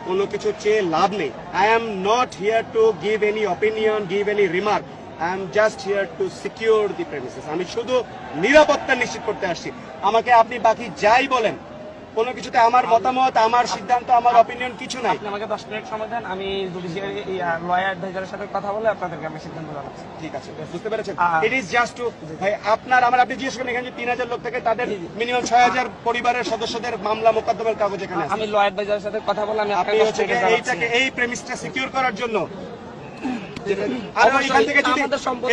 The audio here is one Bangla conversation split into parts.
কোনো কিছু চেয়ে লাভ নেই। I am not here to give any opinion, give any remark. I am just here to secure the premises. আমি শুধু নিরাপত্তা নিশ্চিত করতে আসছি। আমাকে আপনি বাকি যাই বলেন, কোনো কিছুতে আমার মতামত, আমার সিদ্ধান্ত, আমার অপিনিয়ন কিছু নাই। আপনি আমাকে 10 মিনিট সময় দেন, আমি জুডিশিয়ারি লয়ার অ্যাডভাইজারের সাথে কথা বলে আপনাদেরকে আমি সিদ্ধান্ত জানাচ্ছি। ঠিক আছে, বুঝতে পেরেছেন? ইট ইজ জাস্ট টু ভাই আপনার আমার আপনি জিজ্ঞেস করেন এখানে যে 3000 লোক থেকে তাদের মিনিমাম 6000 পরিবারের সদস্যদের মামলা মোকদ্দমার কাগজ এখানে আছে। আমি লয়ার অ্যাডভাইজারের সাথে কথা বলে আমি আপনি হচ্ছে এইটাকে এই প্রেমিসটা সিকিউর করার জন্য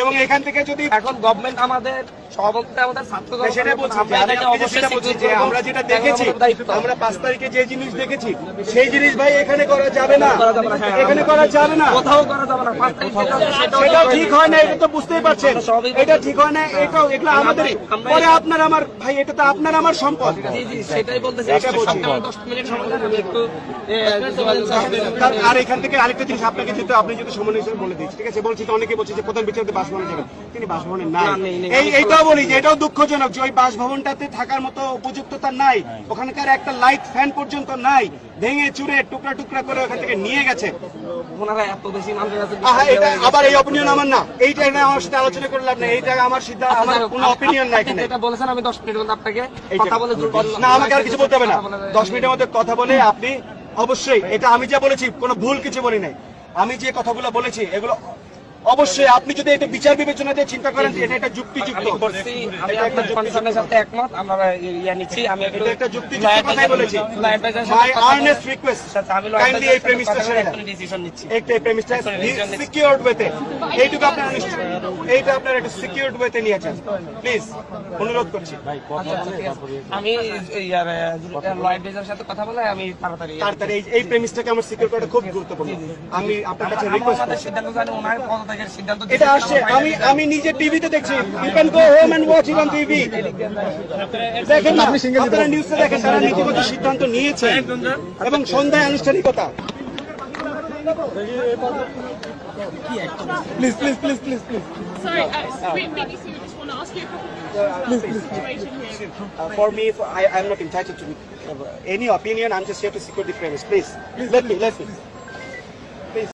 এবং এখান থেকে যদি এখন গভর্নমেন্ট আমাদের সভাপতি আমাদের ছাত্র সেটা বলছি যে আমরা যেটা দেখেছি, আমরা 5 তারিখে যে জিনিস দেখেছি সেই জিনিস ভাই এখানে করা যাবে না, এখানে করা যাবে না, কোথাও করা যাবে না। 5 তারিখ সেটা ঠিক হয় না, এটা তো বুঝতেই পারছেন। এটা ঠিক হয় না, এটাও এগুলো আমাদের পরে আপনার আমার ভাই, এটা তো আপনার আমার সম্পদ। সেটাই বলতেছি, এটা বলছি। 10 মিনিট সময় দেন, আমি একটু আর এখান থেকে আরেকটা জিনিস আপনাকে যেহেতু আপনি যদি সমন্বয় হিসেবে বলে দিচ্ছি, ঠিক আছে? বলছি তো অনেকে বলছে যে প্রধান বিচারপতি বাসভবনে যাবেন, তিনি বাসভবনে নাই। এইটাও বলি যে এটাও দুঃখজনক যে ওই বাসভবনটাতে থাকার মতো উপযুক্ততা নাই, ওখানকার একটা লাইট ফ্যান পর্যন্ত নাই, ভেঙে চুরে টুকরা টুকরা করে ওখান থেকে নিয়ে গেছে। ওনারা এত বেশি মানুষের কাছে এটা আবার এই অপিনিয়ন আমার না, এইটা আমার সাথে আলোচনা করে লাভ নেই, এইটা আমার সিদ্ধান্ত, আমার কোনো অপিনিয়ন নাই এখানে। এটা বলেছেন, আমি 10 মিনিটের মধ্যে আপনাকে কথা বলে না, আমাকে আর কিছু বলতে হবে না। 10 মিনিটের মধ্যে কথা বলে আপনি অবশ্যই, এটা আমি যা বলেছি কোনো ভুল কিছু বলি নাই, আমি যে কথাগুলো বলেছি এগুলো অবশ্যই আপনি যদি এটা বিচার বিবেচনা দিয়ে চিন্তা করেন এটা একটা যুক্তিযুক্ত, আমি আপনার কনসার্নের সাথে একমত, আমরা ইয়া নিচ্ছি। আমি এটা একটা যুক্তিযুক্ত কথাই বলেছি। মাই আর্নেস্ট রিকোয়েস্ট, কাইন্ডলি এই প্রেমিসটা ছেড়ে দেন, ডিসিশন নিচ্ছি। একটা এই প্রেমিসটা সিকিউরড ওয়েতে, এইটুকু আপনারা নিশ্চয় এইটা আপনারা একটা সিকিউরড ওয়েতে নিয়েছেন, প্লিজ অনুরোধ করছি। আমি ইয়ার লয়ার অ্যাডভাইজারের সাথে কথা বলে আমি তাড়াতাড়ি এই প্রেমিসটাকে আমার সিকিউর করা খুব গুরুত্বপূর্ণ। আমি আপনার কাছে রিকোয়েস্ট করছি, সিদ্ধান্ত জানি ওনার পদত্যাগের সিদ্ধান্ত এটা আসছে, আমি নিজে টিভিতে দেখছি, you can go home and watch it on TV. দেখেন না, আপনারা নিউজে দেখেন, তারা নীতিগত সিদ্ধান্ত নিয়েছে এবং সন্ধ্যায় আনুষ্ঠানিকতা। Please please please please please Sorry, BBC, we just want to ask you a couple of questions about the situation here. for me, I am not entitled to any opinion. I'm just here to secure the premise. Please, let me.